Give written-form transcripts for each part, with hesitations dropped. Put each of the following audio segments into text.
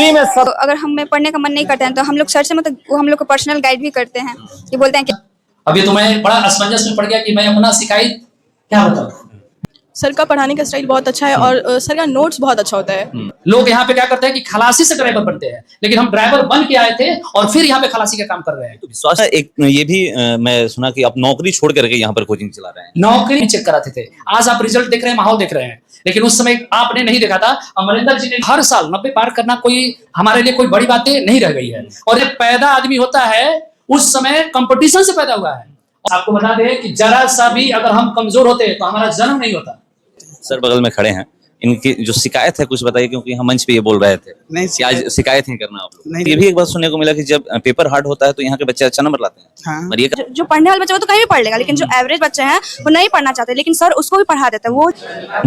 Free में सब। तो अगर हमें पढ़ने का मन नहीं करता है तो हम लोग सर से मतलब वो हम लोग को पर्सनल गाइड भी करते हैं, कि बोलते हैं कि अभी तो मैं बड़ा असमंजस में पड़ गया कि मैं अपना शिकायत क्या बताऊं। सर का पढ़ाने का स्टाइल बहुत अच्छा है और सर का नोट्स बहुत अच्छा होता है। लोग यहाँ पे क्या करते हैं कि खलासी से ड्राइवर बनते हैं, लेकिन हम ड्राइवर बन के आए थे और फिर यहाँ पे खलासी का काम कर रहे हैं। तो विश्वास है। एक ये भी मैं सुना कि आप नौकरी छोड़ करके यहाँ पर कोचिंग चला रहे हैं। नौकरी चेक कराते थे, आज आप रिजल्ट देख रहे हैं, माहौल देख रहे हैं, लेकिन उस समय आपने नहीं देखा था। अमरिंदर जी ने हर साल 90 पार करना कोई हमारे लिए कोई बड़ी बातें नहीं रह गई है। और जब पैदा आदमी होता है उस समय कंपटीशन से पैदा हुआ है। आपको बता दें कि जरा सा भी अगर हम कमजोर होते तो हमारा जन्म नहीं होता। सर बगल में खड़े हैं, इनकी जो शिकायत है कुछ बताइए, क्योंकि हम मंच पे ये बोल रहे थे। नहीं, कि आज शिकायत नहीं करना आप लोग। नहीं। ये भी एक बात सुनने को मिला कि जब पेपर हार्ड होता है तो यहाँ के बच्चे अच्छा नंबर लाते हैं। हाँ। और ये जो पढ़ने वाले बच्चे वो तो कहीं भी पढ़ लेगा, लेकिन जो एवरेज बच्चे हैं वो नहीं पढ़ना चाहते, लेकिन सर उसको भी पढ़ा देते हैं। वो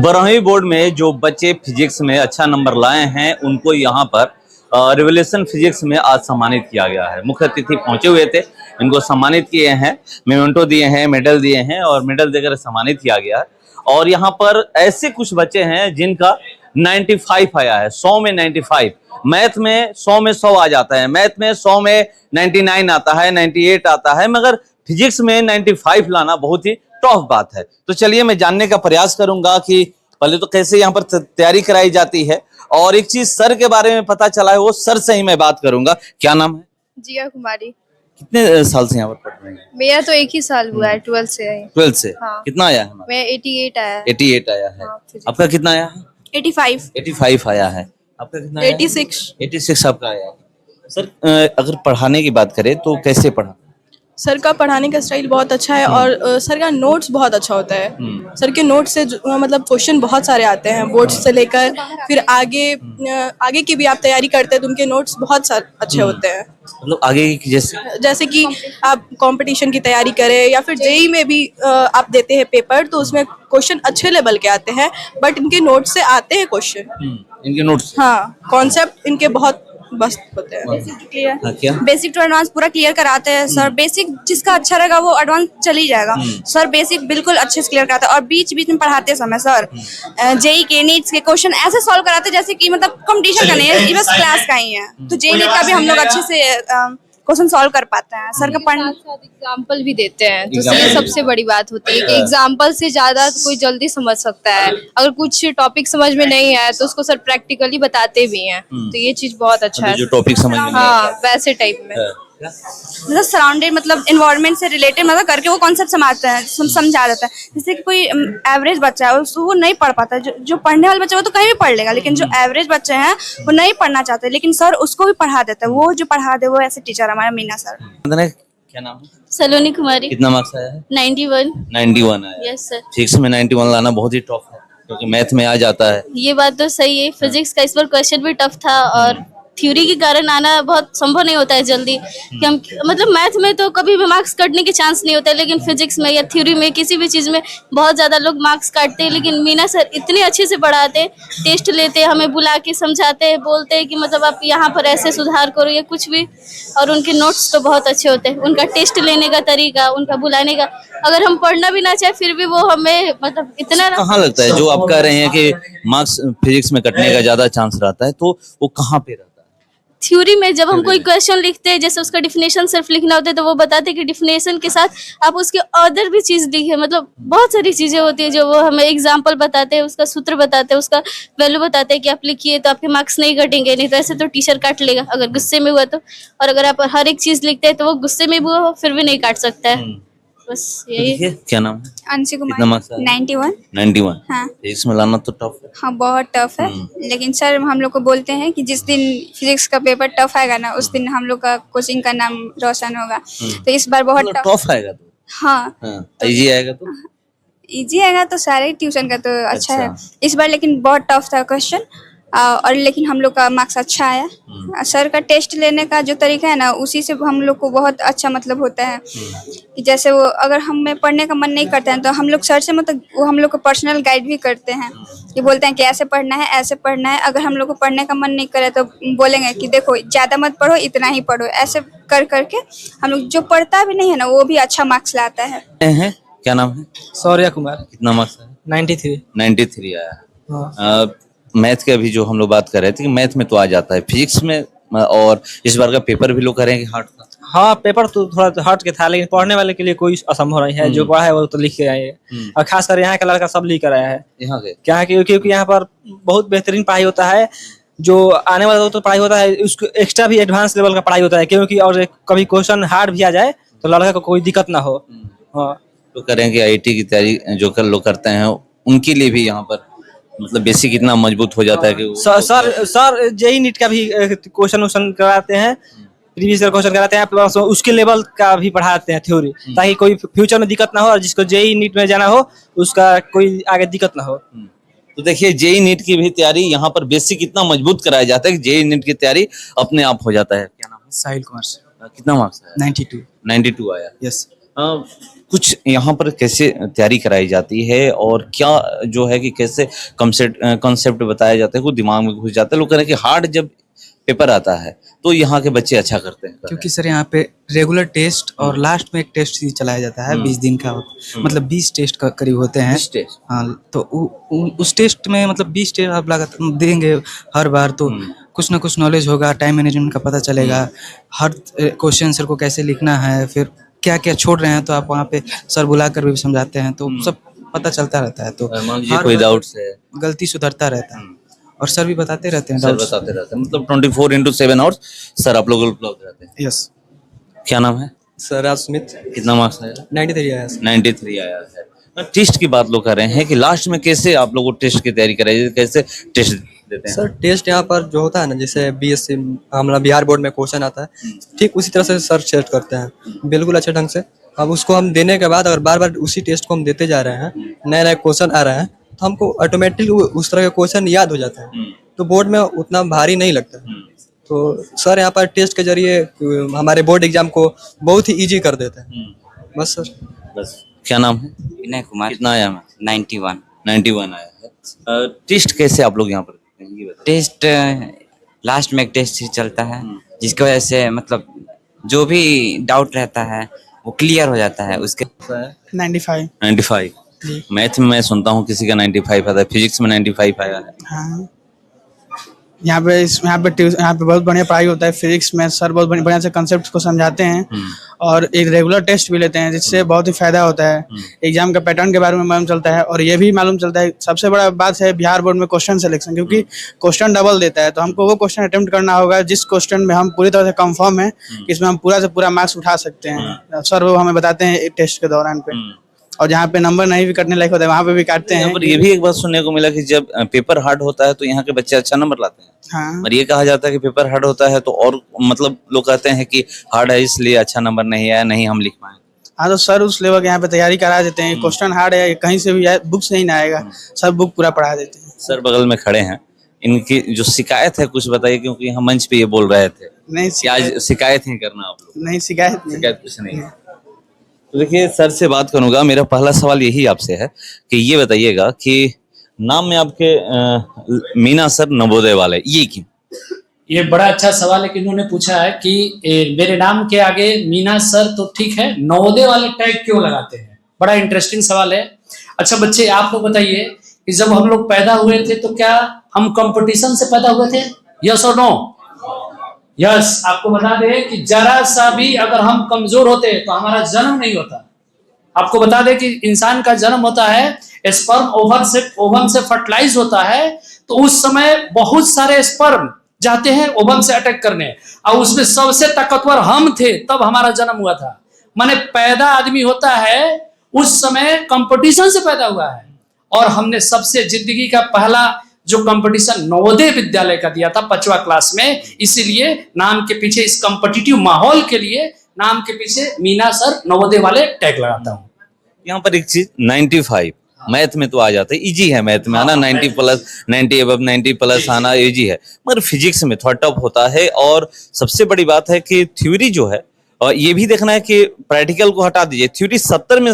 12वीं बोर्ड में जो बच्चे फिजिक्स में अच्छा नंबर लाए हैं उनको यहाँ पर रिवोल्यूशन फिजिक्स में आज सम्मानित किया गया है। मुख्य अतिथि पहुंचे हुए थे, इनको सम्मानित किए हैं, मेमेंटो दिए हैं, मेडल दिए हैं और मेडल देकर सम्मानित किया गया है। और यहाँ पर ऐसे कुछ बच्चे हैं जिनका 95 आया है, 100 में 95। मैथ में 100 में 100 आ जाता है, मैथ में 100 में 99 आता है, 98 आता है, मगर फिजिक्स में 95 लाना बहुत ही टफ बात है। तो चलिए मैं जानने का प्रयास करूंगा कि पहले तो कैसे यहाँ पर तैयारी कराई जाती है, और एक चीज सर के बारे में पता चला है, वो सर से ही मैं बात करूंगा। क्या नाम है? जिया कुमारी। कितने साल से यहाँ पर पढ़ रहे हैं? मेरा तो एक ही साल हुआ है, 12 से आई। 12 से? हाँ। कितना आया है? मैं 88 आया है। 88 आया है। हाँ, आपका कितना आया है? 85 85 आया है। आपका कितना आया है? 86 आपका आया है। सर अगर पढ़ाने की बात करें तो कैसे पढ़ा? सर का पढ़ाने का स्टाइल बहुत अच्छा है और सर का नोट्स बहुत अच्छा होता है। सर के नोट्स से मतलब क्वेश्चन बहुत सारे आते हैं, बोर्ड्स से लेकर फिर आगे की भी आप तैयारी करते हैं तो उनके नोट्स बहुत अच्छे होते हैं। मतलब आगे की जैसे कि आप कंपटीशन की तैयारी करें या फिर जेईई में भी आप देते हैं पेपर, तो उसमें क्वेश्चन अच्छे लेवल के आते हैं, बट इनके नोट्स से आते हैं क्वेश्चन। इनके नोट्स? हाँ, कॉन्सेप्ट इनके बहुत मस्त होते हैं। बेसिक टू एडवांस पूरा क्लियर कराते हैं सर। बेसिक जिसका अच्छा रहेगा वो एडवांस चली जाएगा। सर बेसिक बिल्कुल अच्छे से क्लियर कराते हैं, और बीच बीच में पढ़ाते समय सर जेईई के नीट्स के क्वेश्चन ऐसे सॉल्व कराते हैं जैसे कि मतलब कंपटीशन का नहीं है, ये बस क्लास का ही है। तो जेईई नीट का भी हम लोग अच्छे से क्वेश्चन सॉल्व कर पाते हैं। सर का पढ़ना एग्जाम्पल भी देते हैं, तो ये सबसे बड़ी बात होती है कि एग्जाम्पल से ज्यादा कोई जल्दी समझ सकता है। अगर कुछ टॉपिक समझ में नहीं आया तो उसको सर प्रैक्टिकली बताते भी हैं, तो ये चीज बहुत अच्छा है। जो टॉपिक समझ में हाँ, वैसे टाइप में मतलब सराउंडेड मतलब एनवायरनमेंट से रिलेटेड मतलब करके वो कॉन्सेप्ट समझा देता है। जैसे कि कोई एवरेज बच्चा है उसको वो नहीं पढ़ पाता, जो पढ़ने वाले बच्चे वो तो कहीं भी पढ़ लेगा, लेकिन जो एवरेज बच्चे हैं वो नहीं पढ़ना चाहते, लेकिन सर उसको भी पढ़ा देता है। वो जो पढ़ा दे वो ऐसे टीचर हमारा मीना सर। क्या नाम है? सलोनी कुमारी। कितना मार्क्स आया है? 91 आया। Yes sir. फिजिक्स में 91 लाना बहुत ही टफ है, क्योंकि मैथ में आ जाता है। ये बात तो सही है, फिजिक्स का इस बार क्वेश्चन भी टफ था और थ्योरी के कारण आना बहुत संभव नहीं होता है जल्दी कि हम मतलब मैथ में तो कभी भी मार्क्स काटने के चांस नहीं होता है, लेकिन फिजिक्स में या थ्योरी में किसी भी चीज़ में बहुत ज़्यादा लोग मार्क्स काटते हैं। लेकिन मीना सर इतने अच्छे से पढ़ाते, टेस्ट लेते, हमें बुला के समझाते हैं, बोलते हैं कि मतलब आप यहाँ पर ऐसे सुधार करो या कुछ भी। और उनके नोट्स तो बहुत अच्छे होते हैं, उनका टेस्ट लेने का तरीका, उनका बुलाने का, अगर हम पढ़ना भी ना चाहे फिर भी वो हमें मतलब इतना कहाँ लगता है जो आप कह रहे हैं कि मार्क्स फिजिक्स में कटने का ज्यादा चांस रहता है, तो वो कहाँ पे रहता है? थ्योरी में जब हम कोई क्वेश्चन लिखते हैं, जैसे उसका डिफिनेशन सिर्फ लिखना होता है, तो वो बताते हैं कि डिफिनेशन के साथ आप उसके अदर भी चीज लिखे, मतलब बहुत सारी चीजें होती है जो वो हमें एग्जांपल बताते हैं, उसका सूत्र बताते हैं, उसका वैल्यू बताते हैं कि आप लिखिए तो आपके मार्क्स नहीं कटेंगे, नहीं तो ऐसे तो टीचर काट लेगा अगर गुस्से में हुआ तो। और अगर आप हर एक चीज लिखते हैं तो वो गुस्से में भी हुआ फिर भी नहीं काट सकता है। बस यही। क्या नाम है? अंशी कितना कुमार। मार्क्स आया? 91। हाँ, फिजिक्स में लाना तो टफ है। हाँ बहुत टफ है, लेकिन सर हम लोग को बोलते हैं कि जिस दिन फिजिक्स का पेपर टफ आएगा ना उस दिन हम लोग का कोचिंग का नाम रोशन होगा। तो इस बार बहुत टफ आएगा तो? हाँ, इजी आएगा तो? इजी आएगा तो सारे ट्यूशन का तो अच्छा है। इस बार लेकिन बहुत टफ था क्वेश्चन, और लेकिन हम लोग का मार्क्स अच्छा आया। सर का टेस्ट लेने का जो तरीका है ना उसी से हम लोग को बहुत अच्छा मतलब होता है कि जैसे वो अगर हमें पढ़ने का मन नहीं करता है तो हम लोग सर से मतलब वो हम लोग को पर्सनल गाइड भी करते हैं, कि बोलते हैं कि ऐसे पढ़ना है, ऐसे पढ़ना है। अगर हम लोग को पढ़ने का मन नहीं करे तो बोलेंगे कि देखो ज़्यादा मत पढ़ो, इतना ही पढ़ो। ऐसे कर करके हम लोग जो पढ़ता भी नहीं है ना वो भी अच्छा मार्क्स लाता है। क्या नाम है? सौर्या कुमार। कितना मार्क्स है? 93। 93 आया है। मैथ के अभी जो हम लोग बात कर रहे थे कि मैथ में तो आ जाता है, फिजिक्स में और इस बार का पेपर भी लोग करेंगे हार्ड था। हाँ, पेपर तो थोड़ा हट के था, लेकिन पढ़ने वाले के लिए कोई असंभव नहीं है। जो पढ़ा है वो तो लिख के आए हैं, और खासकर यहाँ का लड़का सब लिख कर आया है। यहाँ के क्या क्योंकि यहाँ पर बहुत बेहतरीन पढ़ाई होता है। जो आने वाला तो पढ़ाई होता है, उसको एक्स्ट्रा भी एडवांस लेवल का पढ़ाई होता है, क्योंकि और कभी क्वेश्चन हार्ड भी आ जाए तो लड़का को कोई दिक्कत ना हो। हाँ, तो करेंगे आईटी की तैयारी जो कर लोग करते हैं उनके लिए भी यहाँ पर मतलब बेसिक इतना मजबूत हो जाता है कि सर जेई नीट का भी क्वेश्चन कराते हैं, प्रीवियस ईयर क्वेश्चन कराते हैं, प्लस उसके लेवल का भी पढ़ाते हैं थ्योरी, ताकि कोई फ्यूचर में दिक्कत ना हो, और जिसको जेई नीट में जाना हो उसका कोई आगे दिक्कत ना हो। तो देखिए जेई नीट की भी तैयारी यहाँ पर बेसिक इतना मजबूत कराया जाता है कि जेई नीट की तैयारी अपने आप हो जाता है। क्या नाम है? साहिल कुमार। कितना मार्क्स आया? 92 आया। यस। कुछ यहाँ पर कैसे तैयारी कराई जाती है और क्या जो है कि कैसे कॉन्सेप्ट बताया जाता है, कुछ दिमाग में घुस जाता है। लोग कह रहे हैं कि हार्ड जब पेपर आता है तो यहाँ के बच्चे अच्छा करते हैं। क्योंकि सर यहाँ पे रेगुलर टेस्ट और लास्ट में एक टेस्ट ही चलाया जाता है 20 दिन का, मतलब 20 टेस्ट का करीब होते हैं। हाँ, तो उस टेस्ट में मतलब 20 टेस्ट आप लगातार देंगे हर बार, तो कुछ ना कुछ नॉलेज होगा, टाइम मैनेजमेंट का पता चलेगा, हर क्वेश्चन सर को कैसे लिखना है, फिर क्या क्या छोड़ रहे हैं तो आप वहाँ पे सर बुला कर भी समझाते हैं, तो सब पता चलता रहता है। तो कोई डाउट्स है, गलती सुधरता रहता है, और सर भी बताते रहते हैं, सर बताते रहते हैं। मतलब 24/7 आवर्स सर आप लोग उपलब्ध रहते हैं। यस। क्या नाम है? सर राज सुमित। कितना मार्क्स आया? 93 आया। 93 आया है। टेस्ट की बात लोग कर रहे हैं कि लास्ट में कैसे आप लोगों को टेस्ट की तैयारी कराई, कैसे टेस्ट देते हैं? सर टेस्ट यहाँ पर जो होता है ना, जैसे बीएससी हमारा बिहार बोर्ड में क्वेश्चन आता है, ठीक उसी तरह से सर टेस्ट करते हैं बिल्कुल अच्छे ढंग से। अब उसको हम देने के बाद अगर बार बार उसी टेस्ट को हम देते जा रहे हैं, नए नए क्वेश्चन आ रहे हैं, तो हमको ऑटोमेटिकली उस तरह के क्वेश्चन याद हो जाते हैं, तो बोर्ड में उतना भारी नहीं लगता। तो सर यहाँ पर टेस्ट के जरिए हमारे बोर्ड एग्जाम को बहुत ही इजी कर देते हैं। बस सर। बस। क्या नाम है? विनय कुमार। कितना आया? 91 आया है। टेस्ट कैसे आप लोग यहाँ पर देते हैं, ये बताइए। टेस्ट लास्ट में एक टेस्ट ही चलता है, जिसकी वजह से मतलब जो भी डाउट रहता है वो क्लियर हो जाता है। उसके 95 मैथ में मैं सुनता हूँ किसी का 95 आता है, फिजिक्स में 95 आया है। हाँ, यहाँ पे बहुत बढ़िया पढ़ाई होता है। फिजिक्स में सर बहुत बढ़िया से कंसेप्ट को समझाते हैं, और एक रेगुलर टेस्ट भी लेते हैं, जिससे बहुत ही फायदा होता है। एग्जाम का पैटर्न के बारे में मालूम चलता है, और ये भी मालूम चलता है, सबसे बड़ा बात है बिहार बोर्ड में क्वेश्चन सिलेक्शन, क्योंकि क्वेश्चन डबल देता है, तो हमको वो क्वेश्चन अटेम्प्ट करना होगा जिस क्वेश्चन में हम पूरी तरह से कंफर्म है कि इसमें हम पूरा से पूरा मार्क्स उठा सकते हैं। सर वो हमें बताते हैं टेस्ट के दौरान पे, और जहाँ पे नंबर नहीं भी कटने लायक होता है वहाँ पे भी काटते हैं। पर ये भी एक बात सुनने को मिला कि जब पेपर हार्ड होता है तो यहाँ के बच्चे अच्छा नंबर लाते हैं। हाँ। और ये कहा जाता है कि पेपर हार्ड होता है तो और मतलब लोग कहते हैं कि हार्ड है इसलिए अच्छा नंबर नहीं आया, नहीं हम लिख पाए। हाँ, तो सर उस लेवल के यहाँ पे तैयारी करा देते हैं। क्वेश्चन हार्ड है कहीं से भी बुक से ही ना आएगा, सब बुक पूरा पढ़ा देते हैं। सर बगल में खड़े हैं, इनकी जो शिकायत है कुछ बताइए, क्योंकि हम मंच पे ये बोल रहे थे। नहीं, आज शिकायत ही करना आप लोग? नहीं, शिकायत कुछ नहीं है। तो देखिए सर से बात करूंगा। मेरा पहला सवाल यही आपसे है कि ये बताइएगा कि नाम में आपके मीना सर नवोदय वाले, ये क्यों? ये बड़ा अच्छा सवाल है कि इन्होंने पूछा है कि मेरे नाम के आगे मीना सर तो ठीक है, नवोदय वाले टैग क्यों लगाते हैं? बड़ा इंटरेस्टिंग सवाल है। अच्छा बच्चे, आप लोग बताइए कि जब हम लोग पैदा हुए थे तो क्या हम कंपटीशन से पैदा हुए थे? यस और नो? यस। आपको बता दें कि जरा सा भी अगर हम कमजोर होते तो हमारा जन्म नहीं होता। आपको बता दें कि इंसान का जन्म होता है स्पर्म ओवम से फर्टिलाइज होता है, तो उस समय बहुत सारे स्पर्म जाते हैं ओवम से अटैक करने, और उसमें सबसे ताकतवर हम थे, तब हमारा जन्म हुआ था। माने पैदा आदमी होता है उस समय कंपटीशन से पैदा हुआ है, और हमने सबसे जिंदगी का पहला जो कंपटीशन नवोदय विद्यालय का दिया था 5वां क्लास में, इसीलिए नाम के पीछे इस कॉम्पिटिटिव माहौल के लिए नाम के पीछे मीना सर नवोदय वाले टैग लगाता हूँ। यहाँ पर एक चीज 95 मैथ में तो आ जाता है, इजी है मैथ में आना, 90 प्लस 90 अबव 90 प्लस आना इजी है, मगर फिजिक्स में थोड़ा टफ होता है। और सबसे बड़ी बात है कि थ्योरी जो है, और ये भी देखना है कि प्रैक्टिकल को हटा दीजिए, थ्योरी 70 में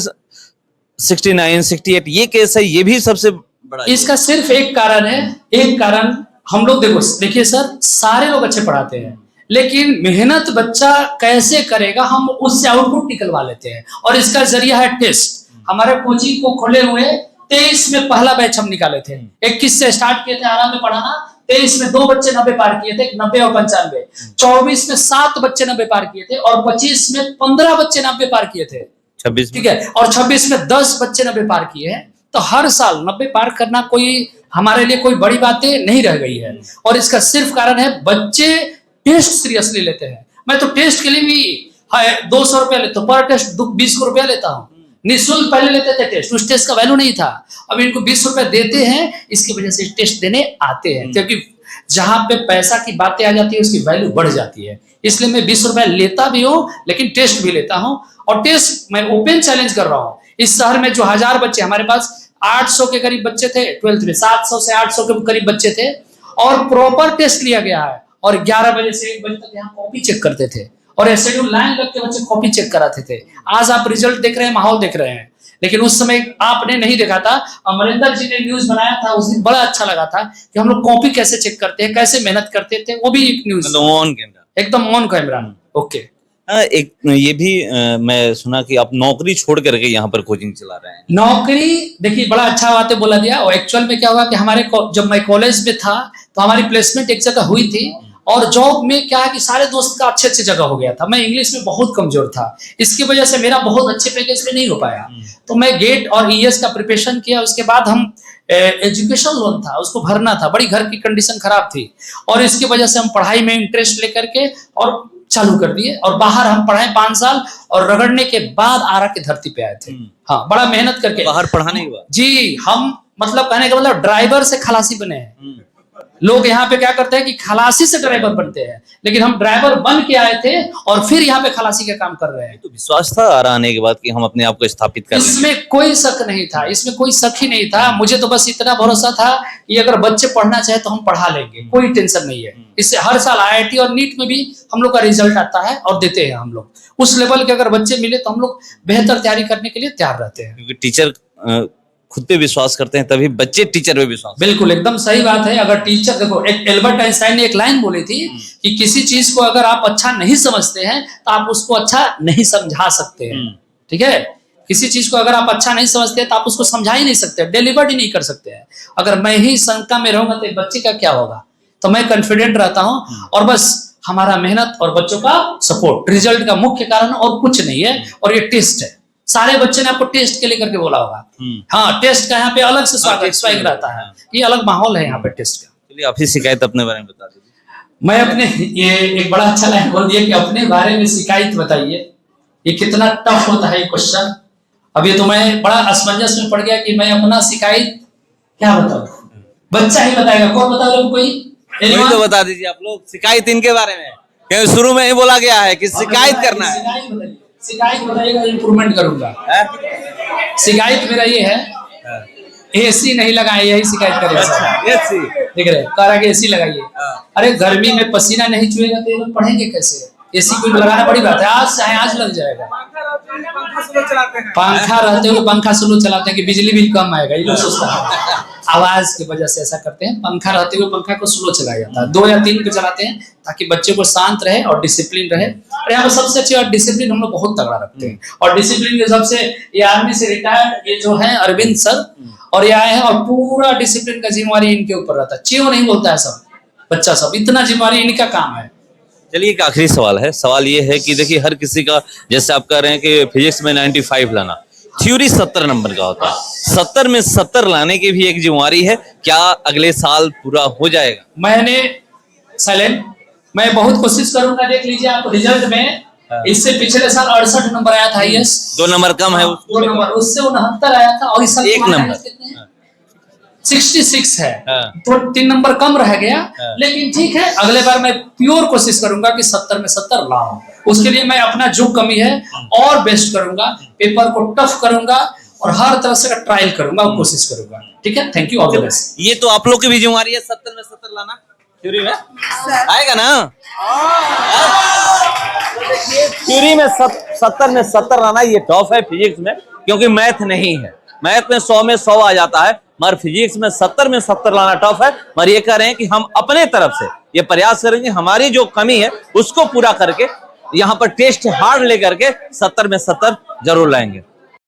69 68 ये केस है, ये भी सबसे बड़ा। इसका सिर्फ एक कारण है, एक कारण हम लोग देखिए सर, सारे लोग अच्छे पढ़ाते हैं, लेकिन मेहनत बच्चा कैसे करेगा हम उससे आउटपुट निकलवा लेते हैं, और इसका जरिया है टेस्ट। हमारे कोचिंग को खोले हुए 23 में पहला बैच हम निकाले थे, 21 से स्टार्ट किए थे आराम में पढ़ाना, 23 में 2 बच्चे 90 पार किए थे, 90 और 95, 24 में 7 बच्चे 90 पार किए थे और 25 में 15 बच्चे 90 पार किए थे, 26 ठीक है, और 26 में 10 बच्चे 90 पार किए हैं। तो हर साल 90 पार करना कोई हमारे लिए कोई बड़ी बातें नहीं रह गई है, और इसका सिर्फ कारण है बच्चे टेस्ट सीरियसली लेते हैं। मैं तो टेस्ट के लिए भी 200 रुपया लेता हूँ, पर टेस्ट 20 को रुपया लेता हूँ, निःशुल्क पहले लेते थे टेस्ट, उस टेस्ट का वैल्यू नहीं था, अब इनको 20 रुपया देते हैं, इसकी वजह से टेस्ट देने आते हैं, क्योंकि जहां पे पैसा की बातें आ जाती है उसकी वैल्यू बढ़ जाती है। इसलिए मैं 20 रुपया लेता भी हूँ, लेकिन टेस्ट भी लेता हूँ, और टेस्ट मैं ओपन चैलेंज कर रहा हूँ। इस शहर में जो 1000 बच्चे, हमारे पास 800 के करीब बच्चे थे 12th में, 700 से 800 के करीब बच्चे थे, और प्रॉपर टेस्ट लिया गया है, और 11 बजे से 1 बजे तक यहाँ कॉपी चेक करते थे, और शेड्यूल लाइन लग के बच्चे कॉपी चेक कराते थे। आज आप रिजल्ट देख रहे हैं, माहौल देख रहे हैं, लेकिन उस समय आपने नहीं देखा था। अमरिंदर जी ने न्यूज बनाया था उस दिन, बड़ा अच्छा लगा था कि हम लोग कॉपी कैसे चेक करते हैं, कैसे मेहनत करते थे, वो भी एक न्यूज ऑन कैमरा, एकदम ऑन कैमरा। ओके, एक ये भी मैं सुना कि आप नौकरी छोड़ करके यहाँ पर कोचिंग चला रहे हैं। नौकरी, देखिए बड़ा अच्छा बात है बोला दिया। और एक्चुअल में क्या हुआ कि हमारे जब मैं कॉलेज में था तो हमारी प्लेसमेंट एक जगह हुई थी, और जॉब में क्या है कि सारे दोस्त का अच्छे अच्छे जगह हो गया था। मैं इंग्लिश में बहुत कमजोर था, इसकी वजह से मेरा बहुत अच्छे पैकेज में नहीं हो पाया। तो मैं गेट और ईएस का प्रिपरेशन किया, उसके बाद हम एजुकेशन लोन था उसको भरना था, बड़ी घर की कंडीशन खराब थी, और इसकी वजह से हम पढ़ाई में इंटरेस्ट लेकर के और चालू कर दिए, और बाहर हम पढ़ाए 5 साल, और रगड़ने के बाद आरा की धरती पे आए थे। हाँ, बड़ा मेहनत करके बाहर पढ़ाने के बाद जी, हम मतलब कहने का मतलब ड्राइवर से खलासी बने हैं। लोग यहाँ पे क्या करते हैं कि खलासी से ड्राइवर बनते हैं, लेकिन हम ड्राइवर बन के आए थे और फिर यहाँ पे खलासी का काम कर रहे हैं। तो विश्वास था आरा आने के बाद कि हम अपने आप को स्थापित कर लेंगे? इसमें कोई शक नहीं था, इसमें कोई शक ही नहीं था। मुझे तो बस इतना भरोसा था कि अगर बच्चे पढ़ना चाहे तो हम पढ़ा लेंगे, कोई टेंशन नहीं है। इससे हर साल IIT और नीट में भी हम लोग का रिजल्ट आता है और देते हैं हम लोग। उस लेवल के अगर बच्चे मिले तो हम लोग बेहतर तैयारी करने के लिए तैयार रहते हैं, क्योंकि टीचर खुद पे विश्वास करते हैं तभी बच्चे टीचर पे विश्वास। बिल्कुल एकदम सही बात है। अगर टीचर, देखो एक एल्बर्ट आइंस्टाइन ने एक लाइन बोली थी कि किसी चीज को अगर आप अच्छा नहीं समझते हैं तो आप उसको अच्छा नहीं समझा सकते हैं, ठीक है। किसी चीज को अगर आप अच्छा नहीं समझते तो आप उसको समझा ही नहीं सकते, डिलीवर ही नहीं कर सकते हैं। अगर मैं ही शंका में रहूंगा तो बच्चे का क्या होगा। तो मैं कॉन्फिडेंट रहता हूँ, और बस हमारा मेहनत और बच्चों का सपोर्ट रिजल्ट का मुख्य कारण और कुछ नहीं है। और ये टेस्ट है, सारे बच्चे ने आपको टेस्ट के लिए करके बोला होगा। हाँ, टेस्ट का यहाँ पे अलग से स्वागत रहता है, ये अलग माहौल है यहाँ पे टेस्ट का। चलिए आप ही शिकायत अपने बारे में बता दीजिए। मैं अपने, ये एक बड़ा अच्छा लाइन बोल दिया कि अपने बारे में शिकायत बताइए। ये कितना टफ होता है ये क्वेश्चन। अभी तो मैं बड़ा असमंजस में पड़ गया कि मैं अपना शिकायत क्या बताऊं, बच्चा ही बताएगा। कौन बताओ, कोई तो बता दीजिए आप लोग शिकायत इनके बारे में, क्योंकि शुरू में ही बोला गया है कि शिकायत करना है। शिकायत बताइएगा, इम्प्रूवमेंट करूंगा। शिकायत मेरा ये है, AC नहीं लगाए, यही शिकायत करेगा। देख रहे कह रहा कि AC लगाइए। अरे गर्मी में पसीना नहीं चुएगा तो ये लोग पढ़ेंगे कैसे। AC को लगाना बड़ी बात है, आज चाहे आज लग जाएगा। पंखा रहते हुए पंखा स्लो चलाते हैं कि बिजली बिल कम आएगा, ये लोग सोचता है। आवाज की वजह से ऐसा करते हैं, पंखा रहते हुए पंखा को स्लो चलाया जाता है। 2 या 3 पे चलाते हैं ताकि बच्चे को शांत रहे और डिसिप्लिन रहे। और यहाँ पर सबसे अच्छी बात, डिसिप्लिन हम लोग बहुत तगड़ा रखते हैं। और डिसिप्लिन के सबसे, ये आर्मी से रिटायर्ड ये जो है अरविंद सर, और ये आए हैं, और पूरा डिसिप्लिन का जिम्मेवारी इनके ऊपर रहता है। चियो नहीं बोलता है सब बच्चा, सब इतना जिम्मेवारी इनका काम है। चलिए एक आखिरी सवाल है। सवाल ये है कि देखिए हर किसी का, जैसे आप कह रहे हैं कि फिजिक्स में 95 लाना, थ्योरी 70 नंबर का होता है। 70 में 70 लाने की भी एक जिम्मेवारी है। क्या अगले साल पूरा हो जाएगा? मैंने साइलेंट, मैं बहुत कोशिश करूंगा। देख लीजिए आप रिजल्ट में, इससे पिछले साल 68 नंबर आया था। यस, 2 नंबर कम है, 2 नंबर, उससे 69 आया था, और इस साल 1 नंबर 66 है। तो 3 नंबर कम रह गया, लेकिन ठीक है, अगले बार मैं प्योर कोशिश करूंगा कि 70 में 70 लाऊं। उसके लिए मैं अपना जो कमी है और बेस्ट करूंगा, पेपर को टफ करूंगा और हर तरह से ट्रायल करूंगा और कोशिश करूंगा। ठीक है, thank you, all the best. ये तो आप लोग की भी जिम्मेवारी है 70 में 70 लाना। थ्योरी में आएगा ना? थ्योरी में 70 में 70 लाना ये टफ है फिजिक्स में, क्योंकि मैथ नहीं है। मैथ में 100 में 100 आ जाता है, मगर फिजिक्स में 70 में 70 लाना टफ है। मगर ये कह रहे हैं कि हम अपने तरफ से ये प्रयास करेंगे, हमारी जो कमी है उसको पूरा करके यहाँ पर टेस्ट हार्ड लेकर के 70 में 70 जरूर लाएंगे।